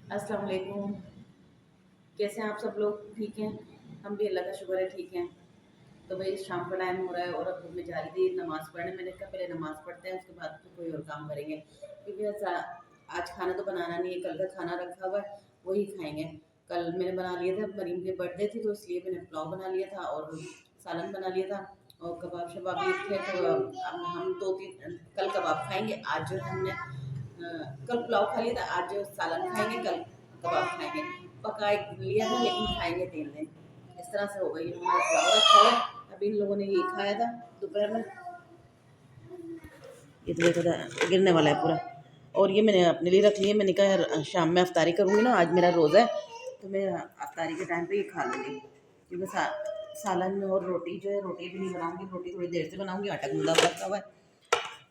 अस्सलाम वालेकुम। कैसे हैं आप सब लोग? ठीक हैं? हम भी अल्लाह का शुक्र है ठीक हैं। तो भाई शाम का टाइम हो रहा है और अब मैं जा रही थी नमाज़ पढ़ने। मैंने कहा पहले नमाज़ पढ़ते हैं, उसके बाद फिर कोई और काम करेंगे, क्योंकि आज खाना तो बनाना नहीं है, कल का खाना रखा हुआ है, वही खाएंगे। कल मैंने बना लिया था, मरीम की बर्थडे थी तो इसलिए मैंने पुलाव बना लिया था और सालन बना लिया था और कबाब शबाब भी थे। तो अब हम दो तीन कल कबाब खाएंगे। आज जो हमने कल पुलाव खा लिया था, आज सालन खाएंगे, कल कबाब खाएंगे। पका लिया था लेकिन खाएंगे 3 दिन। इस तरह से हो गई हमारा पुलाव रखा है। अभी इन लोगों ने ये खाया था दोपहर में। ये तो देखो गिरने वाला है पूरा। और ये मैंने अपने लिए रख लिया। मैंने कहा यार शाम में अफ्तारी करूँगी ना, आज मेरा रोज़ा है, तो मैं अफ्तारी के टाइम पे ये खा लूँगी, क्योंकि सालन और रोटी जो है, रोटी भी नहीं बनाऊँगी, रोटी थोड़ी देर से बनाऊँगी, आटा गूंदा रखा हुआ है।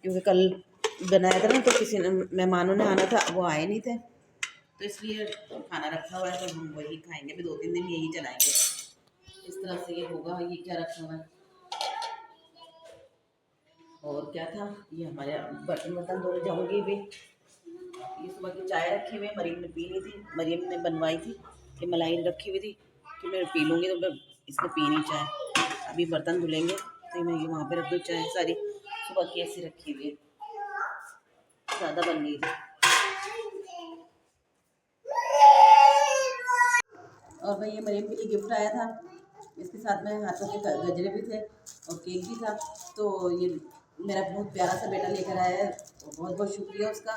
क्योंकि कल बनाया था ना तो किसी ने मेहमानों ने आना था, वो आए नहीं थे, तो इसलिए खाना रखा हुआ है, तो हम वही खाएंगे। अभी 2-3 दिन यही चलाएंगे। इस तरह से ये होगा। ये क्या रखा हुआ है और क्या था, ये हमारे बर्तन वर्तन धोने जाऊँगी भी। ये सुबह की चाय रखी हुई है, मरीम ने पी ली थी, मरीम ने बनवाई थी, ये मलाई रखी हुई थी कि मैं पी लूँगी, तो मैं इसने पी नहीं चाय। अभी बर्तन धुलेंगे तो मैं ये वहाँ पे रख दूँ। चाय सारी सुबह की ऐसी रखी हुई है, ज़्यादा बन गई थी। और भाई ये मरीम के लिए गिफ्ट आया था, इसके साथ में हाथों के गजरे भी थे और केक भी था। तो ये मेरा बहुत प्यारा सा बेटा लेकर आया है, तो बहुत बहुत शुक्रिया उसका।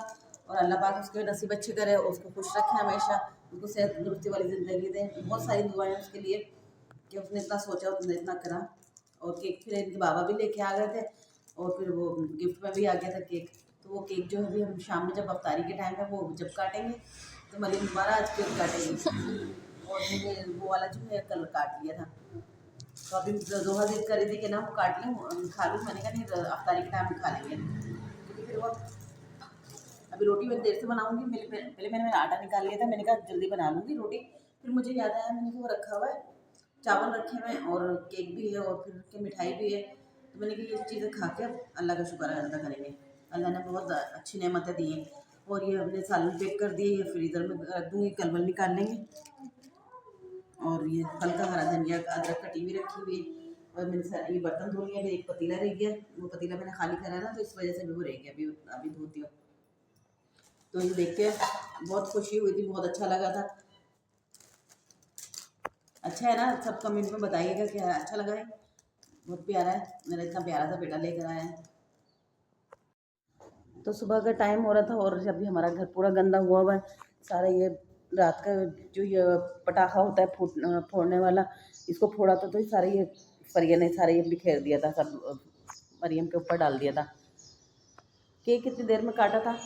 और अल्लाह पाक उसके नसीब अच्छे करे और उसको खुश रखे हमेशा, उसको सेहत तंदुरुस्ती वाली ज़िंदगी दे। बहुत सारी दुआएं उसके लिए कि उसने इतना सोचा, उसने इतना करा। और केक फिर इनके बाबा भी लेके आ गए थे और फिर वो गिफ्ट में भी आ गया था केक। तो वो केक जो है अभी हम शाम में जब अफ्तारी के टाइम है वो जब काटेंगे, तो मरीम दोबारा आज केक काटेंगे। और मैंने वो वाला जो है कल काट लिया था, तो अभी दोहा जिद कर रही थी कि ना वो काट लूँ खा लूँ। मैंने कहा नहीं, अफ्तारी के टाइम में खा लेंगे, क्योंकि फिर वो अभी रोटी मैं देर से बनाऊँगी। पहले मैंने आटा निकाल लिया था, मैंने कहा जल्दी बना लूँगी रोटी। फिर मुझे याद आया, मैंने कहा वो रखा हुआ है, चावल रखे हुए हैं और केक भी है और फिर के मिठाई भी है। तो मैंने कहा ये चीज़ें खा के अब अल्लाह का शुक्र अदा करेंगे। अल्लाह ने बहुत अच्छी नेमतें दी हैं। और ये हमने सालन पैक कर दिए, ये फ्रीज़र में रख दूँगी, कल वल निकाल लेंगे। और ये हल्का हरा धनिया अदरक कटी हुई रखी हुई है। और मैंने ये बर्तन धो लिया, एक पतीला रह गया, वो पतीला मैंने खाली करा ना, तो इस वजह से भी वो रह गया, अभी अभी धोती हूँ। तो ये देख के बहुत खुशी हुई थी, बहुत अच्छा लगा था। अच्छा है ना? सब कमेंट में बताइएगा कि अच्छा लगा है। बहुत प्यारा है, मेरा इतना प्यारा सा बेटा लेकर आया है। तो सुबह का टाइम हो रहा था और अभी हमारा घर पूरा गंदा हुआ हुआ है सारा। ये रात का जो ये पटाखा होता है फोड़ने वाला, इसको फोड़ा था तो ये सारे ये फरिया ने सारे ये बिखेर दिया था, सब मरियम के ऊपर डाल दिया था। केक कितनी देर में काटा था,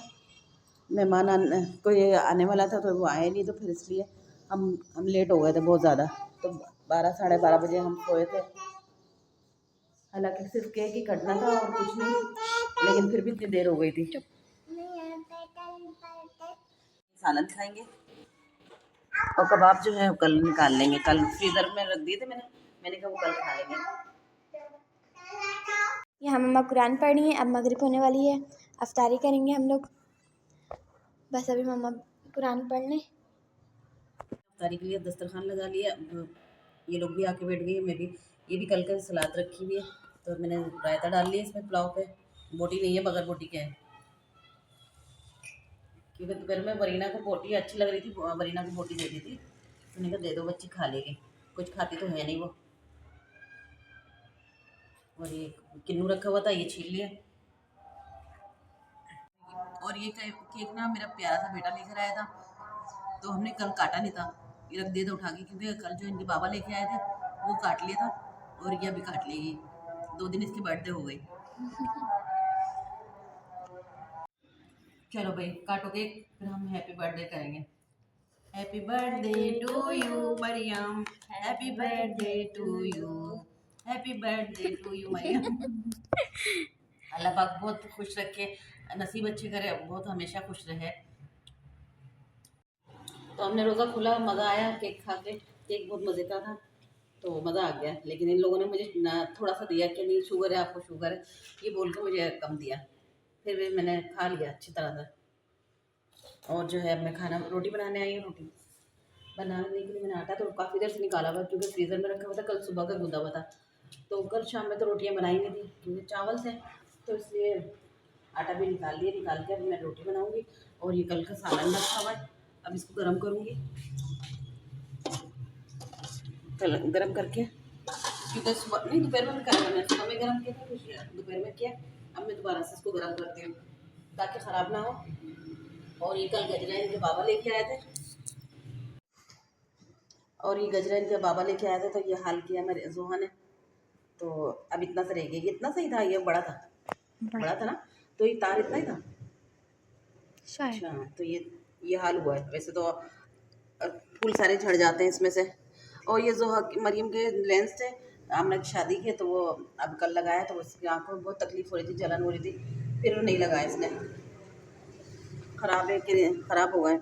मेहमान कोई आने वाला था तो वो आए नहीं, तो फिर इसलिए हम लेट हो गए थे बहुत ज़्यादा। तो 12 साढ़े 12 बजे हम सोए थे। हालांकि सिर्फ केक ही कटना था और कुछ नहीं, लेकिन फिर भी इतनी देर हो गई थी। सालन खाएंगे और कबाब जो है कल निकाल लेंगे, कल फ्रीज़र में रख दिए थे मैंने, मैंने कहा वो कल खा लेंगे। यहाँ मम्मा कुरान पढ़ रही हैं। अब मगरिब होने वाली है, अफ्तारी करेंगे हम लोग। बस अभी मम्मा कुरान पढ़ लें। अफ्तारी के लिए दस्तरखान लगा लिया। ये लोग भी आके बैठ गए, मैं भी। ये भी कल का सलाद रखी हुई है, तो मैंने रायता डाल लिया इसमें पुलाव पे। बोटी नहीं है, बगैर बोटी के है, क्योंकि दोपहर में वरीना को बोटी अच्छी लग रही थी, वरीना को बोटी दे दी थी, तो मैंने कहा दे दो, बच्ची खा लेगी, कुछ खाती तो है नहीं वो। और ये किन्नू रखा हुआ था, ये छील लिया। और ये केक ना मेरा प्यारा सा बेटा लेकर आया था, तो हमने कल काटा नहीं था, ये रख दिया था उठा के, क्योंकि कल जो इनके बाबा लेके आए थे वो काट लिया था और ये अभी काट लेगी। 2 दिन इसकी बर्थडे हो गई। चलो भाई काटो केक, फिर हम हैप्पी बर्थडे करेंगे। Happy birthday to you Maryam, happy birthday to you, happy birthday to you Maryam. Allah पाक बहुत खुश रखे, नसीब अच्छे करे, बहुत हमेशा खुश रहे। तो हमने रोज़ा खुला, मज़ा आया केक खा के। केक बहुत मज़े का था, तो मज़ा आ गया। लेकिन इन लोगों ने मुझे ना थोड़ा सा दिया कि नहीं शुगर है, आपको शुगर है, ये बोल के मुझे कम दिया। फिर भी मैंने खा लिया अच्छी तरह से। और जो है मैं खाना रोटी बनाने आई हूँ। रोटी बनाने के लिए मैंने आटा तो काफ़ी देर से निकाला हुआ क्योंकि फ्रीज़र में रखा हुआ था, कल सुबह का गूंदा हुआ था। तो कल शाम में तो रोटियां बनाई नहीं थी क्योंकि चावल थे, तो इसलिए आटा भी निकाल लिया। निकाल के अब मैं रोटी बनाऊंगी और ये कल का सालन रखा हुआ है, अब इसको गर्म करूंगी। कल गर्म करके क्योंकि सुबह नहीं, दोपहर में भी करा, मैंने सुबह में गर्म किया था, कुछ दोपहर में किया। अब मैं दोबारा से इसको गर्म करती हूँ ताकि ख़राब ना हो। और ये कल गजरा इनके बाबा लेके आए थे, तो ये हाल किया मेरे जोहा ने। तो अब इतना सा रह गया, ये इतना सही था, ये बड़ा था, बड़ा था ना, तो ये तार इतना ही था शायद। अच्छा। तो ये हाल हुआ है। वैसे तो फूल सारे झड़ जाते हैं इसमें से। और ये जोहा मरियम के लेंस थे, आमना की शादी के, तो वो अब कल लगाया तो उसकी आंखों में बहुत तकलीफ हो रही थी, जलन हो रही थी, फिर वो नहीं लगाया इसने, ख़राब है कि ख़राब हो गए।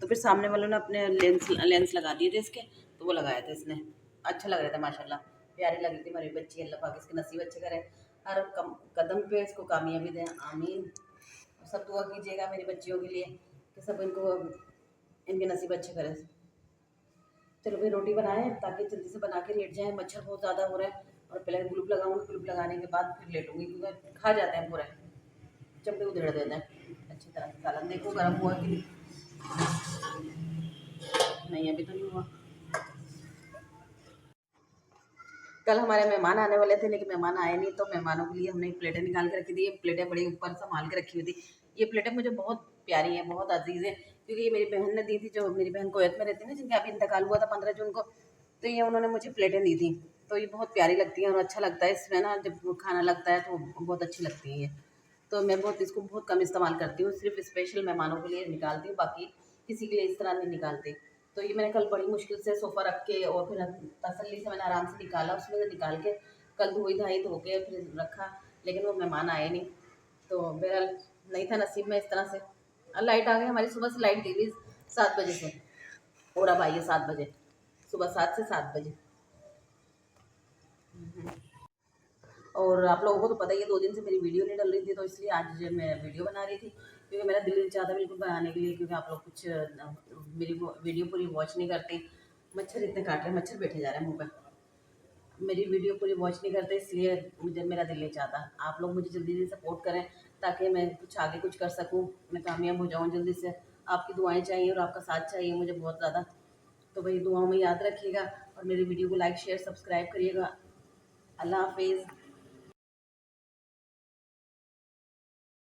तो फिर सामने वालों ने अपने लेंस लगा दिए थे इसके, तो वो लगाया था इसने। अच्छा लग रहा था माशाल्लाह, प्यारी लगी थी मेरी बच्ची। अल्लाह पाक इसके नसीब अच्छे करे, हर कदम पे इसको कामयाबी दें, आमीन। सब दुआ कीजिएगा मेरी बच्चियों के लिए कि सब इनको इनके नसीब अच्छे करें। चलो भाई रोटी बनाए ताकि जल्दी से बना के लेट जाएँ, मच्छर बहुत ज़्यादा हो रहा है। और पहले ग्लूब लगाऊंगी, ग्लूब लगाने के बाद फिर लेटूंगी क्योंकि खा जाते हैं पूरा, चमड़े उधेड़ देते हैं अच्छी तरह से। सालन देखो गर्म हुआ कि नहीं, अभी तो नहीं हुआ। कल हमारे मेहमान आने वाले थे लेकिन मेहमान आए नहीं, तो मेहमानों के लिए हमने प्लेटें निकाल के रखी थी। ये प्लेटें बड़ी ऊपर संभाल के रखी हुई थी। ये प्लेटें मुझे बहुत प्यारी हैं, बहुत अजीज़ हैं, क्योंकि ये मेरी बहन ने दी थी। जो मेरी बहन कुवैत में रहती है ना, जिनका अभी इंतकाल हुआ था 15 जून को, तो ये उन्होंने मुझे प्लेटें दी थी। तो ये बहुत प्यारी लगती हैं और अच्छा लगता है इसमें ना, जब खाना लगता है तो बहुत अच्छी लगती है ये। तो मैं इसको बहुत कम इस्तेमाल करती हूँ, सिर्फ स्पेशल मेहमानों के लिए निकालती हूँ, बाकी किसी के लिए इस तरह नहीं निकालती। तो ये मैंने कल बड़ी मुश्किल से सोफ़ा रख के और फिर तसल्ली से मैंने आराम से निकाला, उसमें से निकाल के कल धोई धाई धो के फिर रखा, लेकिन वो मेहमान आए नहीं। तो बहरहाल नहीं था नसीब में इस तरह से। लाइट आ गई हमारी, सुबह से लाइट गई हुई 7 बजे से, और अब आई है 7 बजे, सुबह 7 से 7 बजे। और आप लोगों को तो पता ही है 2 दिन से मेरी वीडियो नहीं डल रही थी, तो इसलिए आज मैं वीडियो बना रही थी, क्योंकि मेरा दिल नहीं चाहता बिल्कुल बनाने के लिए, क्योंकि आप लोग कुछ मेरी वीडियो पूरी वॉच नहीं करते। मच्छर इतने काट रहे हैं, मच्छर बैठे जा रहे हैं मुँह पे, मेरी वीडियो पूरी वॉच नहीं करते, इसलिए मेरा दिल नहीं चाहता। आप लोग मुझे जल्दी से सपोर्ट करें ताकि मैं कुछ आगे कुछ कर सकूं, मैं कामयाब हो जाऊं जल्दी से। आपकी दुआएं चाहिए और आपका साथ चाहिए मुझे बहुत ज़्यादा। तो भाई दुआओं में याद रखिएगा और मेरी वीडियो को लाइक शेयर सब्सक्राइब करिएगा। अल्लाह हाफिज़।